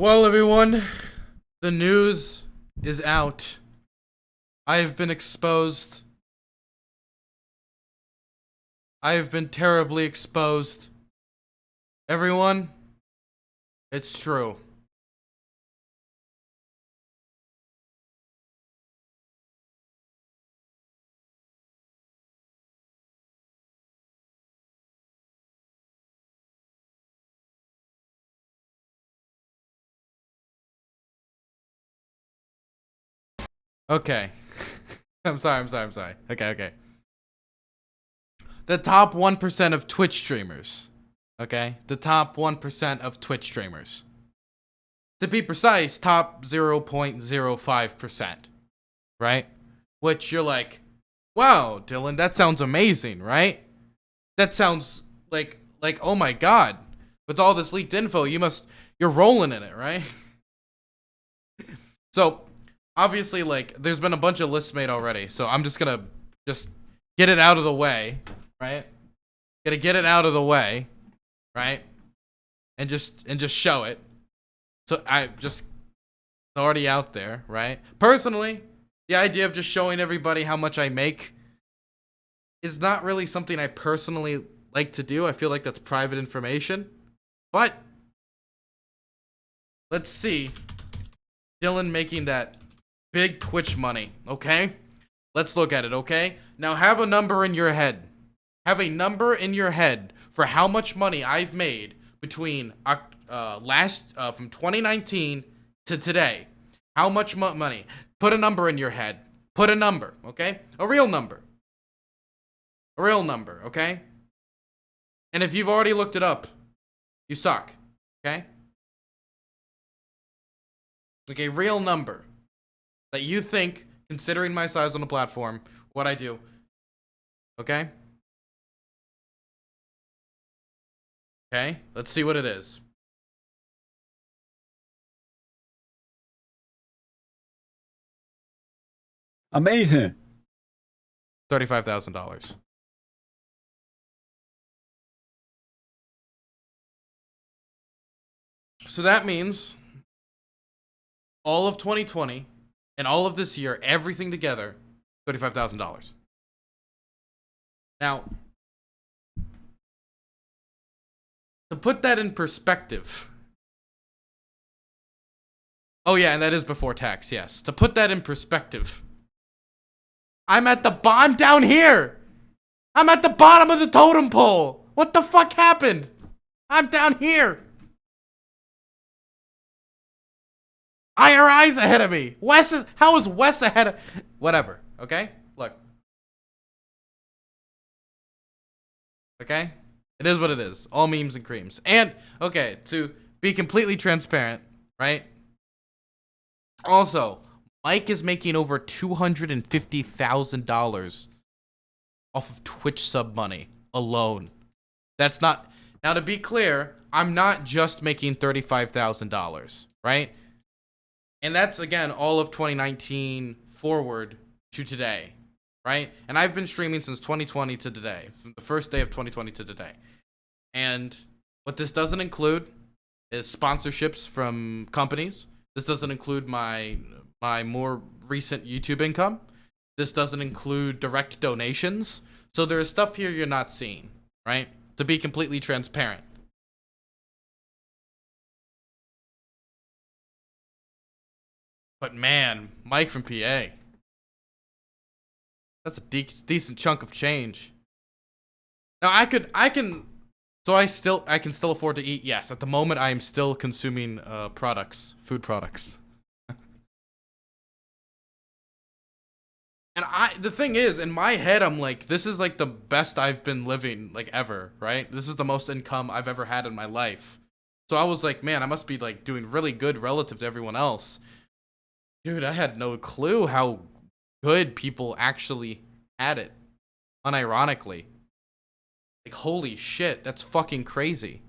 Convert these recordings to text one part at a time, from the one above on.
Well, everyone, the news is out. I have been exposed. I have been terribly exposed. Everyone, it's true. Okay. I'm sorry. Okay. The top 1% of Twitch streamers. Okay? The top 1% of Twitch streamers. To be precise, top 0.05%. Right? Which you're like, wow, Dylan, that sounds amazing, right? That sounds like oh my god. With all this leaked info, you're rolling in it, right? So, obviously, like, there's been a bunch of lists made already, so I'm just gonna get it out of the way, right? Gotta get it out of the way, right? And just show it. So it's already out there, right? Personally, the idea of just showing everybody how much I make is not really something I personally like to do. I feel like that's private information. But let's see Dylan making that big Twitch money, okay? Let's look at it, okay? Now have a number in your head. Have a number in your head for how much money I've made between from 2019 to today. How much money? Put a number in your head. Put a number, okay? A real number. A real number, okay? And if you've already looked it up, you suck, okay? Like a real number that you think, considering my size on the platform, what I do, okay? Okay, let's see what it is. Amazing. $35,000. So that means all of 2020 and all of this year, everything together, $35,000. Now, to put that in perspective. Oh yeah, and that is before tax, yes. To put that in perspective. I'm down here. I'm at the bottom of the totem pole. What the fuck happened? I'm down here. IRI's ahead of me. How is Wes ahead of... Whatever, okay? Look. Okay? It is what it is. All memes and creams. And, okay, to be completely transparent, right? Also, Mike is making over $250,000 off of Twitch sub money alone. That's not... Now, to be clear, I'm not just making $35,000, right? And that's, again, all of 2019 forward to today, right? And I've been streaming since 2020 to today, from the first day of 2020 to today. And what this doesn't include is sponsorships from companies. This doesn't include my more recent YouTube income. This doesn't include direct donations. So there is stuff here you're not seeing, right? To be completely transparent. But man, Mike from PA. That's a decent chunk of change. Now I can still afford to eat. Yes, at the moment I am still consuming food products. And the thing is, in my head I'm like, this is like the best I've been living like ever, right? This is the most income I've ever had in my life. So I was like, man, I must be like doing really good relative to everyone else. Dude, I had no clue how good people actually had it. Unironically. Like, holy shit, that's fucking crazy.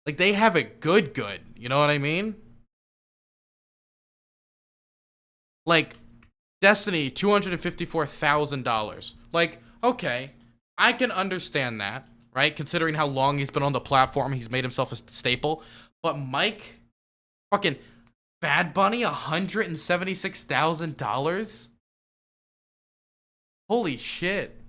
Like, they have it good, you know what I mean? Like, Destiny, $254,000. Like, okay, I can understand that, right? Considering how long he's been on the platform, he's made himself a staple. But Mike, fucking Bad Bunny, $176,000. Holy shit.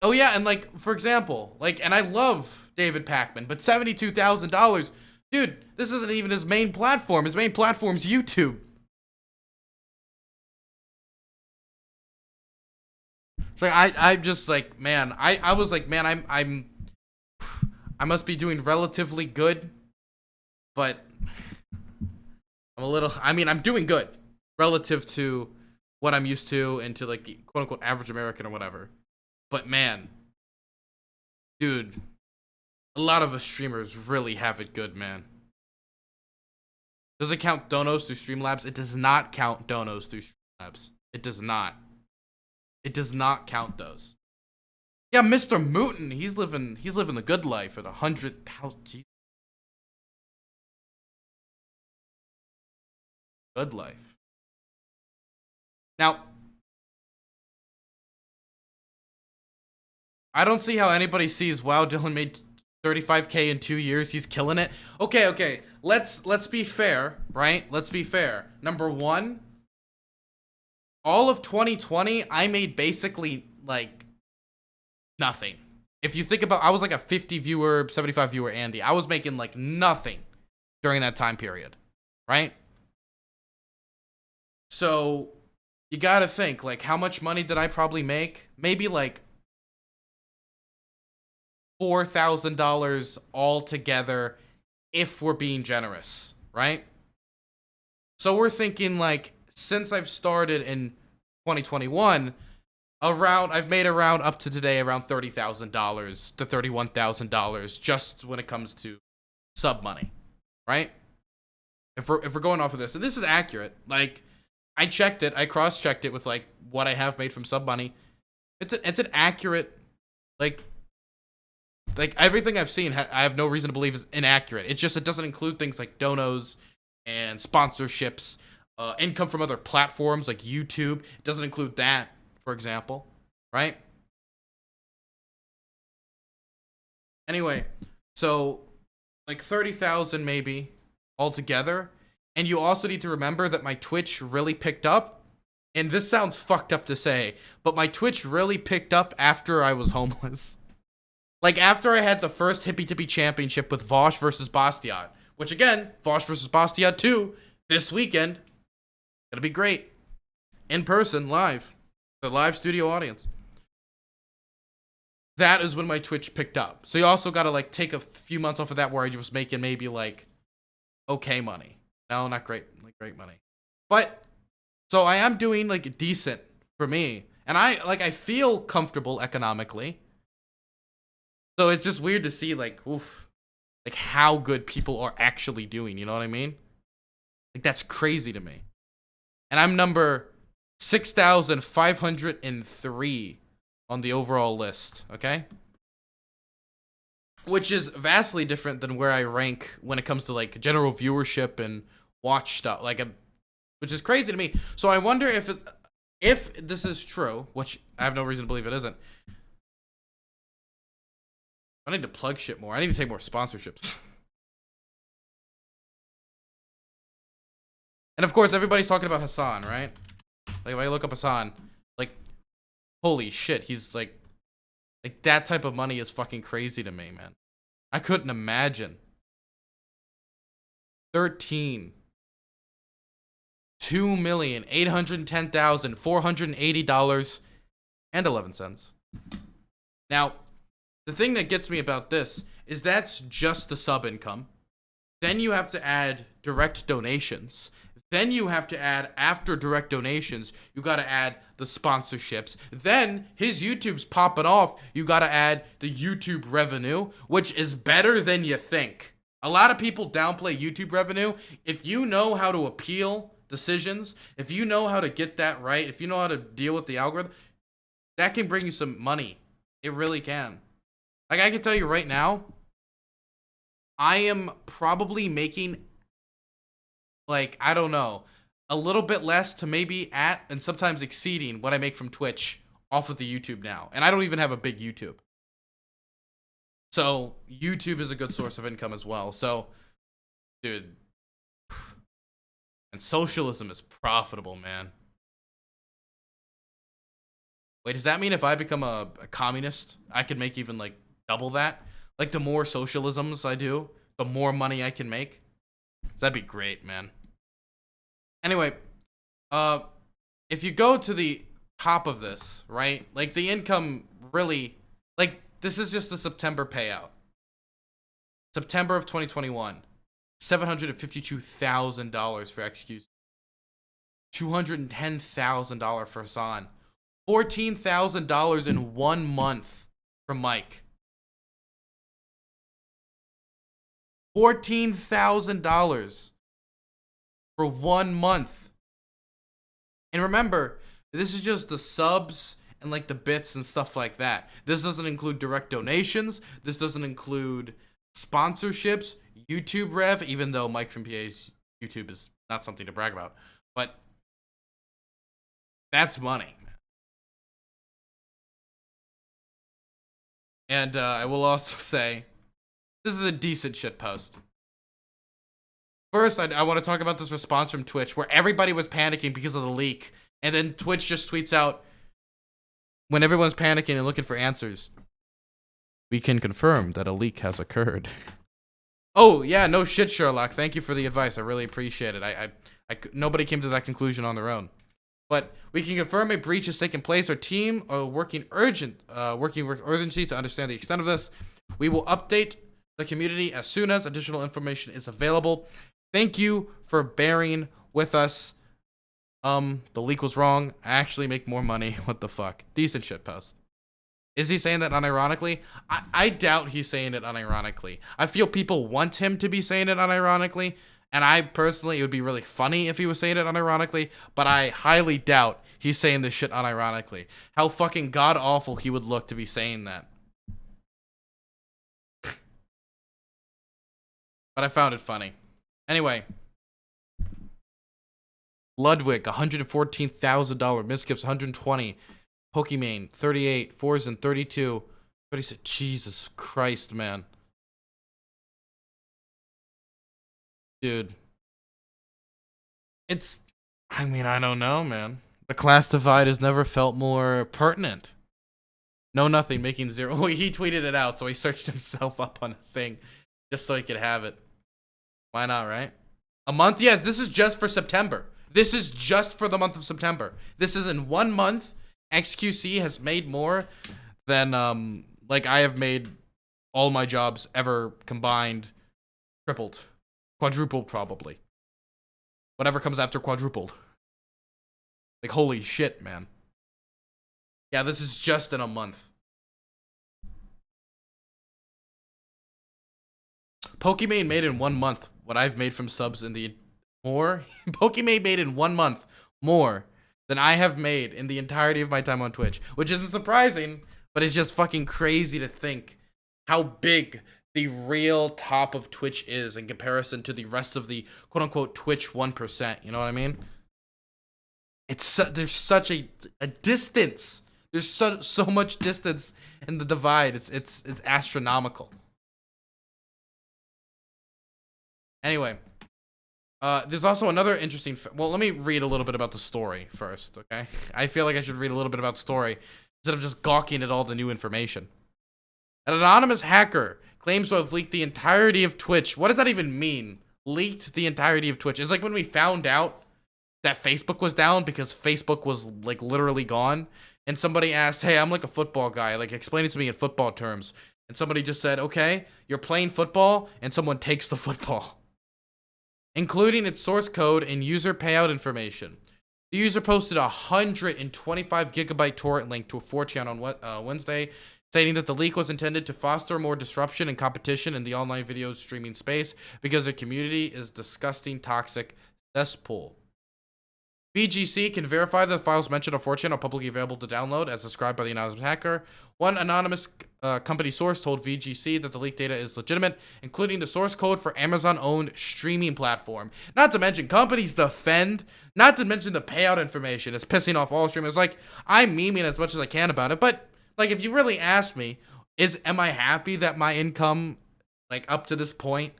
Oh yeah, and like, for example, like, and I love David Pakman, but $72,000, dude, this isn't even his main platform. His main platform's YouTube. It's like, I'm just like, man, I was like, man, I must be doing relatively good, but I'm a little, I mean, I'm doing good relative to what I'm used to and to like the quote unquote average American or whatever. But man, dude, a lot of the streamers really have it good, man. Does it count donos through Streamlabs? It does not count donos through Streamlabs. It does not. It does not count those. Yeah, Mr. Mooten, he's living the good life at 100,000. Good life. Now, I don't see how anybody sees, wow, Dylan made 35K in 2 years. He's killing it. Okay. Let's be fair, right? Let's be fair. Number one, all of 2020, I made basically like nothing. If you think about, I was like a 50 viewer, 75 viewer Andy. I was making like nothing during that time period, right? So you gotta think, like, how much money did I probably make? Maybe like $4,000 altogether, if we're being generous, right? So we're thinking like, since I've started in 2021, I've made around up to today around $30,000 to $31,000 just when it comes to sub money, right? If we're going off of this, and this is accurate, like I checked it, I cross-checked it with like what I have made from sub money. It's an accurate, like everything I've seen, I have no reason to believe is inaccurate. It's just, it doesn't include things like donos and sponsorships, income from other platforms like YouTube. It doesn't include that, for example, right? Anyway, so like 30,000 maybe altogether. And you also need to remember that my Twitch really picked up. And this sounds fucked up to say, but my Twitch really picked up after I was homeless. Like, after I had the first Hippy Tippy Championship with Vosh versus Bastiat, which again, Vosh versus Bastiat 2, this weekend, gonna be great. In person, live. The live studio audience. That is when my Twitch picked up. So you also gotta, like, take a few months off of that where I was making maybe, like, okay money. No, not great, like, great money. But, so I am doing, like, decent for me. And I feel comfortable economically. So it's just weird to see, like, oof, like how good people are actually doing. You know what I mean? Like, that's crazy to me. And I'm number 6,503 on the overall list. Okay, which is vastly different than where I rank when it comes to like general viewership and watch stuff. Like, which is crazy to me. So I wonder if this is true, which I have no reason to believe it isn't. I need to plug shit more. I need to take more sponsorships. And of course, everybody's talking about Hassan, right? Like, if I look up Hassan, like, holy shit, he's like that type of money is fucking crazy to me, man. I couldn't imagine. 13. $2,810,480.11. Now, the thing that gets me about this is that's just the sub income. Then you have to add direct donations. Then you have to add, after direct donations, you got to add the sponsorships. Then his YouTube's popping off. You got to add the YouTube revenue, which is better than you think. A lot of people downplay YouTube revenue. If you know how to appeal decisions, if you know how to get that right, if you know how to deal with the algorithm, that can bring you some money. It really can. Like, I can tell you right now, I am probably making, like, I don't know, a little bit less to maybe at and sometimes exceeding what I make from Twitch off of the YouTube now. And I don't even have a big YouTube. So YouTube is a good source of income as well. So, dude, and socialism is profitable, man. Wait, does that mean if I become a communist, I could make even like double that? Like the more socialisms I do, the more money I can make. That'd be great, man. Anyway, if you go to the top of this, right? Like the income really, like this is just the September payout. September of 2021, $752,000 for XQC, $210,000 for Hassan, $14,000 in 1 month for Mike. $14,000 for 1 month. And remember, this is just the subs and like the bits and stuff like that. This doesn't include direct donations. This doesn't include sponsorships, YouTube rev, even though Mike from PA's YouTube is not something to brag about. But that's money. And I will also say, this is a decent shit post. First, I want to talk about this response from Twitch where everybody was panicking because of the leak. And then Twitch just tweets out, when everyone's panicking and looking for answers, we can confirm that a leak has occurred. Oh, yeah, no shit, Sherlock. Thank you for the advice. I really appreciate it. Nobody came to that conclusion on their own. But we can confirm a breach has taken place. Our team are working with urgency to understand the extent of this. We will update the community as soon as additional information is available. Thank you for bearing with us. The leak was wrong. I actually make more money. What the fuck? Decent shit post. Is he saying that unironically? I doubt he's saying it unironically. I feel people want him to be saying it unironically. And I personally, it would be really funny if he was saying it unironically. But I highly doubt he's saying this shit unironically. How fucking god-awful he would look to be saying that. But I found it funny. Anyway. Ludwig, $114,000. Misgifts, $120,000. Pokimane, 38. Forzen, 32. 36. Jesus Christ, man. Dude. It's, I mean, I don't know, man. The class divide has never felt more pertinent. No, nothing, making zero. Well, he tweeted it out, so he searched himself up on a thing just so he could have it. Why not, right? A month? Yes, this is just for September. This is just for the month of September. This is in 1 month. XQC has made more than, like, I have made all my jobs ever combined. Tripled. Quadrupled, probably. Whatever comes after quadrupled. Like, holy shit, man. Yeah, this is just in a month. Pokimane made in 1 month what I've made from subs in the... More? Pokimane made in 1 month more than I have made in the entirety of my time on Twitch. Which isn't surprising, but it's just fucking crazy to think how big the real top of Twitch is in comparison to the rest of the quote-unquote Twitch 1%. You know what I mean? It's there's such a distance. There's so much distance in the divide. It's astronomical. Anyway, there's also another interesting. Well, let me read a little bit about the story first, okay? I feel like I should read a little bit about the story instead of just gawking at all the new information. An anonymous hacker claims to have leaked the entirety of Twitch. What does that even mean? Leaked the entirety of Twitch. It's like when we found out that Facebook was down because Facebook was like literally gone. And somebody asked, hey, I'm like a football guy. Like, explain it to me in football terms. And somebody just said, okay, you're playing football and someone takes the football, including its source code and user payout information. The user posted a 125 gigabyte torrent link to a 4chan on Wednesday, stating that the leak was intended to foster more disruption and competition in the online video streaming space because the community is disgusting, toxic cesspool. BGC can verify that the files mentioned on 4chan are publicly available to download as described by the anonymous hacker. One anonymous company source told VGC that the leaked data is legitimate, including the source code for Amazon-owned streaming platform. Not to mention, companies defend, not to mention the payout information. It's pissing off all streamers. Like, I'm memeing as much as I can about it, but, like, if you really ask me, am I happy that my income, like, up to this point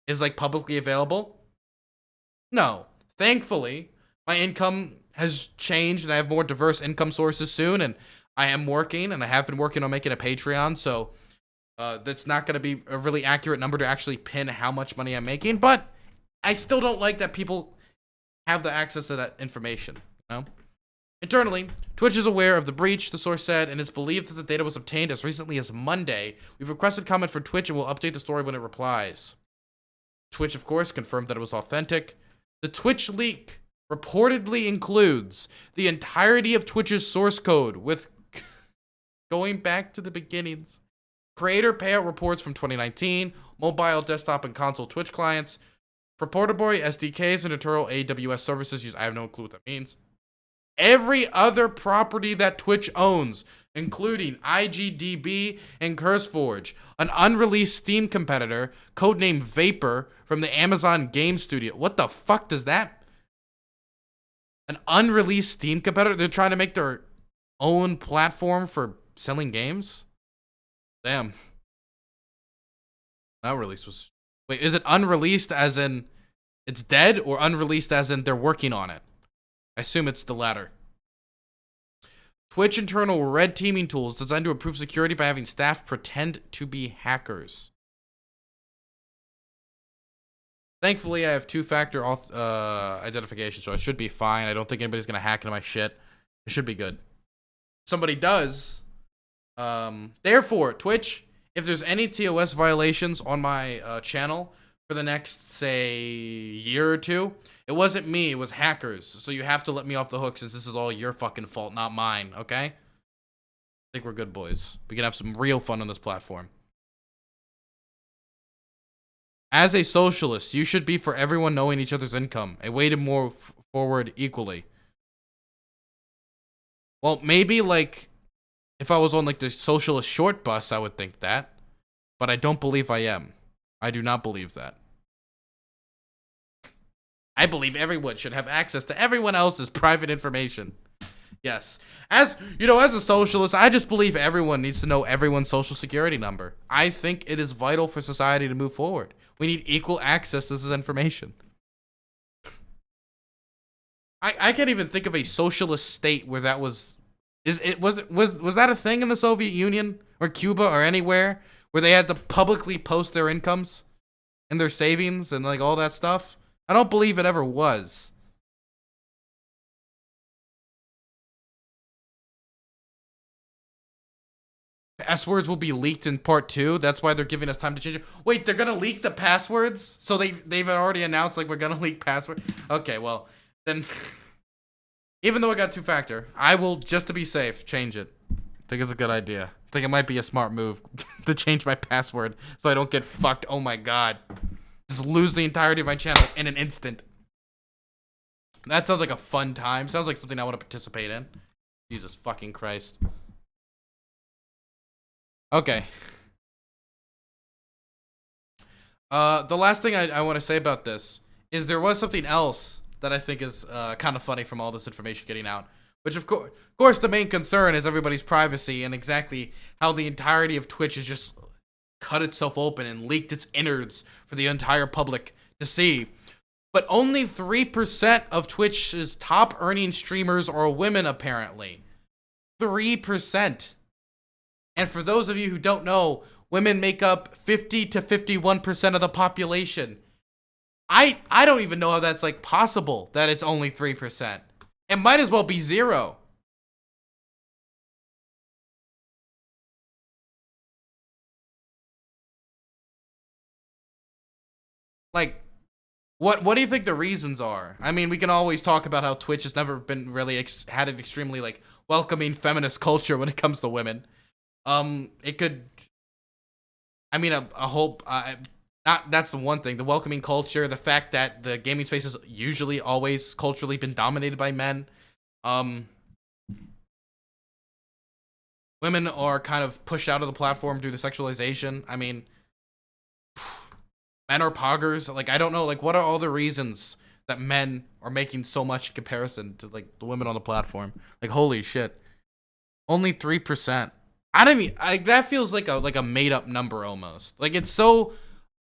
is, like, publicly available? No. Thankfully, my income has changed and I have more diverse income sources soon, and I am working and I have been working on making a Patreon, so that's not going to be a really accurate number to actually pin how much money I'm making, but I still don't like that people have the access to that information, you know? Internally, Twitch is aware of the breach, the source said, and it's believed that the data was obtained as recently as Monday. We've requested comment for Twitch and will update the story when it replies. Twitch, of course, confirmed that it was authentic. The Twitch leak reportedly includes the entirety of Twitch's source code with going back to the beginnings. Creator payout reports from 2019, mobile, desktop, and console Twitch clients, purportedly SDKs and internal AWS services used. I have no clue what that means. Every other property that Twitch owns, including IGDB and CurseForge, an unreleased Steam competitor, codenamed Vapor, from the Amazon Game Studio. What the fuck does that? An unreleased Steam competitor? They're trying to make their own platform for selling games? Damn. That release was... Wait, is it unreleased as in it's dead, or unreleased as in they're working on it? I assume it's the latter. Twitch internal red teaming tools designed to improve security by having staff pretend to be hackers. Thankfully, I have two-factor identification, so I should be fine. I don't think anybody's going to hack into my shit. It should be good. Somebody does. Therefore, Twitch, if there's any TOS violations on my channel for the next, say, year or two, it wasn't me, it was hackers. So you have to let me off the hook since this is all your fucking fault, not mine, okay? I think we're good, boys. We can have some real fun on this platform. As a socialist, you should be for everyone knowing each other's income, a way to move forward equally. Well, maybe, like, if I was on, like, the socialist short bus, I would think that. But I don't believe I am. I do not believe that. I believe everyone should have access to everyone else's private information. Yes. As, you know, as a socialist, I just believe everyone needs to know everyone's social security number. I think it is vital for society to move forward. We need equal access to this information. I can't even think of a socialist state where that was... Was that a thing in the Soviet Union or Cuba or anywhere where they had to publicly post their incomes and their savings and like all that stuff? I don't believe it ever was. Passwords will be leaked in part 2. That's why they're giving us time to change it. Wait, they're gonna leak the passwords? So they've already announced like we're gonna leak password. Okay, well then, even though I got two-factor, I will, just to be safe, change it. I think it's a good idea. I think it might be a smart move to change my password so I don't get fucked. Oh my god. Just lose the entirety of my channel in an instant. That sounds like a fun time. Sounds like something I want to participate in. Jesus fucking Christ. Okay. The last thing I want to say about this is there was something else that I think is kind of funny from all this information getting out. Which, of course, the main concern is everybody's privacy and exactly how the entirety of Twitch has just cut itself open and leaked its innards for the entire public to see. But only 3% of Twitch's top earning streamers are women, apparently. 3%. And for those of you who don't know, women make up 50 to 51% of the population. I don't even know how that's like possible that it's only 3%. It might as well be 0. Like, what do you think the reasons are? I mean, we can always talk about how Twitch has never been really had an extremely like welcoming feminist culture when it comes to women. It could, I mean, a whole Not that's the one thing. The welcoming culture, the fact that the gaming space has usually always culturally been dominated by men. Um, Women are kind of pushed out of the platform due to sexualization. I mean, men are poggers. Like, I don't know. Like, what are all the reasons that men are making so much in comparison to like the women on the platform? Like, holy shit, only 3%. I don't mean, that feels like a made up number almost. Like, it's so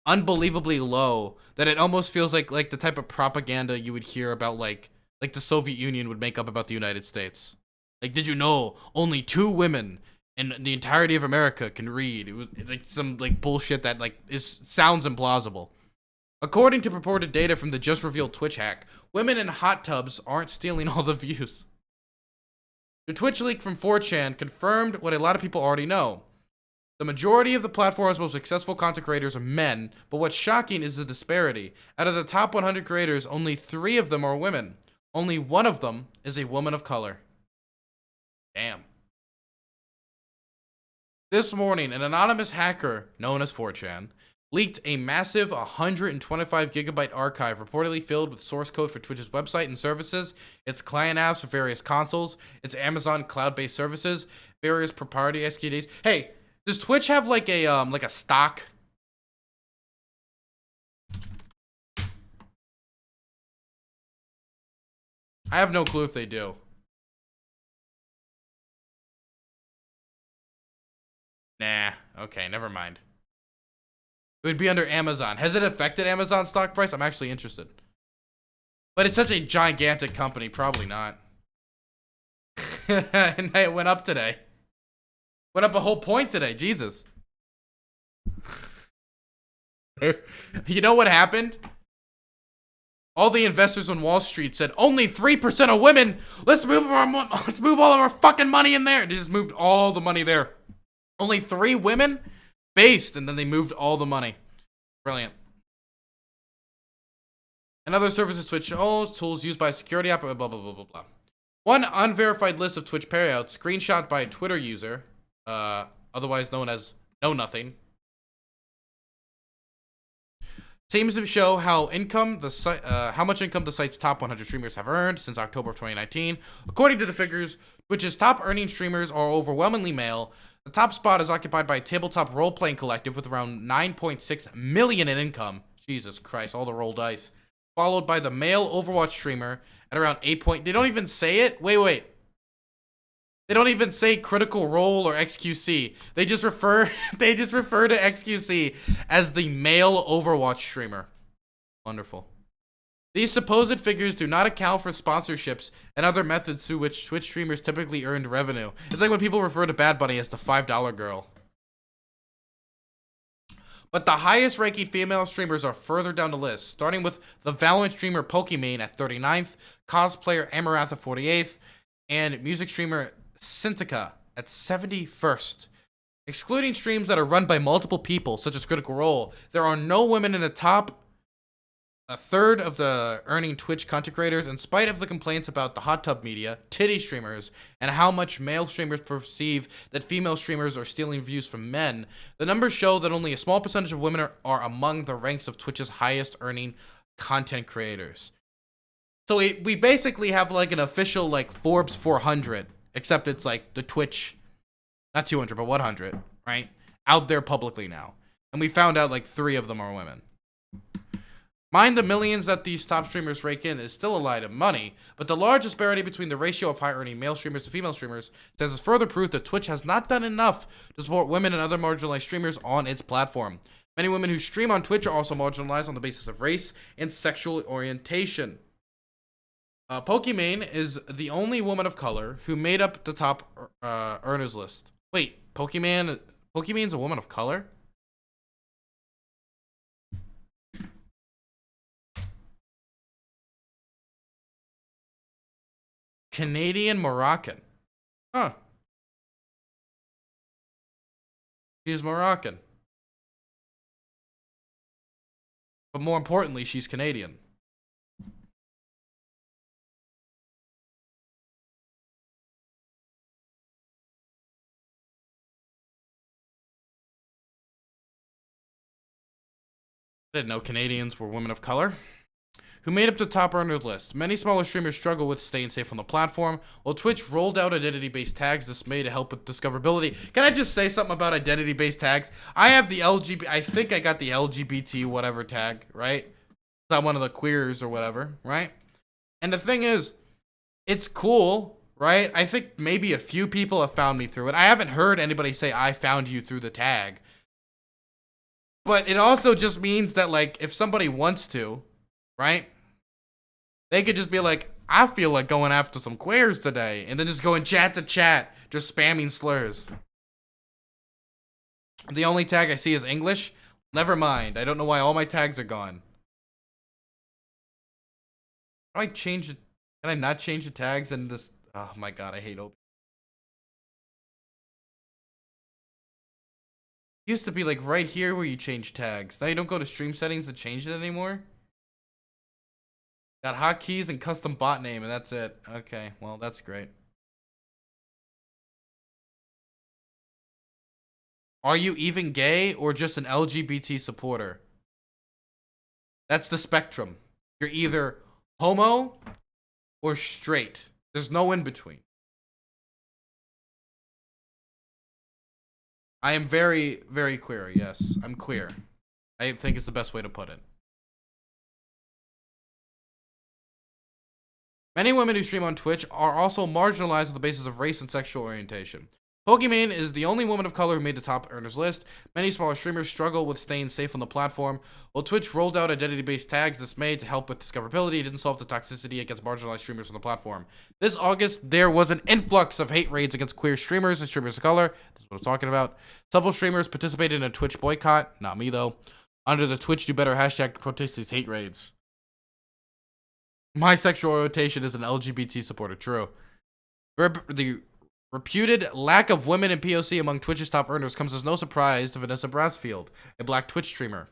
unbelievably low that it almost feels like the type of propaganda you would hear about like the Soviet Union would make up about the United States. Like, did you know only 2 women in the entirety of America can read? It was like some like bullshit that like sounds implausible. According to purported data from the just revealed Twitch hack, women in hot tubs aren't stealing all the views. The Twitch leak from 4chan confirmed what a lot of people already know. The majority of the platform's most successful content creators are men, but what's shocking is the disparity. Out of the top 100 creators, only 3 of them are women. Only 1 of them is a woman of color. Damn. This morning, an anonymous hacker, known as 4chan, leaked a massive 125 gigabyte archive reportedly filled with source code for Twitch's website and services, its client apps for various consoles, its Amazon cloud-based services, various proprietary SKUs. Hey, does Twitch have like a stock? I have no clue if they do. Nah, okay, never mind. It would be under Amazon. Has it affected Amazon's stock price? I'm actually interested. But it's such a gigantic company, probably not. And it went up today. Went up a whole point today, Jesus. You know what happened? All the investors on Wall Street said, only 3% of women. Let's move all of our fucking money in there. They just moved all the money there. Only 3 women? Based, and then they moved all the money. Brilliant. And other services Twitch owns, tools used by security app, blah, blah, blah, blah, blah. One unverified list of Twitch payouts, screenshot by a Twitter user, otherwise known as Know Nothing, seems to show how much income the site's top 100 streamers have earned since October of 2019. According to the figures, Twitch's top earning streamers are overwhelmingly male. The top spot is occupied by a tabletop role-playing collective with around 9.6 million in income. Jesus Christ, all the roll dice. Followed by the male Overwatch streamer at around 8. They don't even say it? Wait. They don't even say Critical Role or XQC. They just refer to XQC as the male Overwatch streamer. Wonderful. These supposed figures do not account for sponsorships and other methods through which Twitch streamers typically earned revenue. It's like when people refer to Bad Bunny as the $5 girl. But the highest ranking female streamers are further down the list, starting with the Valorant streamer Pokimane at 39th, cosplayer Amaranth at 48th, and music streamer Syntica at 71st. Excluding streams that are run by multiple people, such as Critical Role, there are no women in the top a third of the earning Twitch content creators, in spite of the complaints about the hot tub media, titty streamers, and how much male streamers perceive that female streamers are stealing views from men. The numbers show that only a small percentage of women are among the ranks of Twitch's highest earning content creators. So we basically have like an official like Forbes 400, except it's like the Twitch, not 200, but 100, right? Out there publicly now. And we found out like 3 of them are women. Mind the millions that these top streamers rake in is still a lot of money, but the large disparity between the ratio of high-earning male streamers to female streamers stands as further proof that Twitch has not done enough to support women and other marginalized streamers on its platform. Many women who stream on Twitch are also marginalized on the basis of race and sexual orientation. Pokimane is the only woman of color who made up the top earners list. Wait, Pokimane's a woman of color? Canadian Moroccan. Huh. She's Moroccan. But more importantly, she's Canadian. I didn't know Canadians were women of color. Who made up the top earners list. Many smaller streamers struggle with staying safe on the platform, while Twitch rolled out identity-based tags this May to help with discoverability. Can I just say something about identity-based tags? I have the LGBT, I think I got the LGBT whatever tag, right? I'm one of the queers or whatever, right? And the thing is, it's cool, right? I think maybe a few people have found me through it. I haven't heard anybody say, I found you through the tag. But it also just means that, like, if somebody wants to, right? They could just be like, I feel like going after some queers today. And then just going chat to chat, just spamming slurs. The only tag I see is English. Never mind. I don't know why all my tags are gone. How do I change it? Can I not change the tags in this? Oh my god, I hate open. It used to be like right here where you change tags. Now you don't go to stream settings to change it anymore. Got hotkeys and custom bot name, and that's it. Okay, well, that's great. Are you even gay or just an LGBT supporter? That's the spectrum. You're either homo or straight. There's no in between. I am very, very queer, yes. I'm queer. I think it's the best way to put it. Many women who stream on Twitch are also marginalized on the basis of race and sexual orientation. Pokimane is the only woman of color who made the top earners list. Many smaller streamers struggle with staying safe on the platform. While Twitch rolled out identity-based tags this May to help with discoverability, it didn't solve the toxicity against marginalized streamers on the platform. This August, there was an influx of hate raids against queer streamers and streamers of color. This is what I'm talking about. Several streamers participated in a Twitch boycott. Not me, though. Under the Twitch Do Better hashtag to protest these hate raids. My sexual orientation is an LGBT supporter. True. The reputed lack of women in POC among Twitch's top earners comes as no surprise to Vanessa Brasfield, a black Twitch streamer.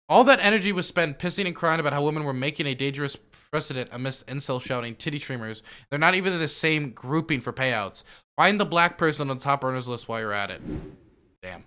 All that energy was spent pissing and crying about how women were making a dangerous precedent amidst incel shouting titty streamers. They're not even in the same grouping for payouts. Find the black person on the top earners list while you're at it. Damn.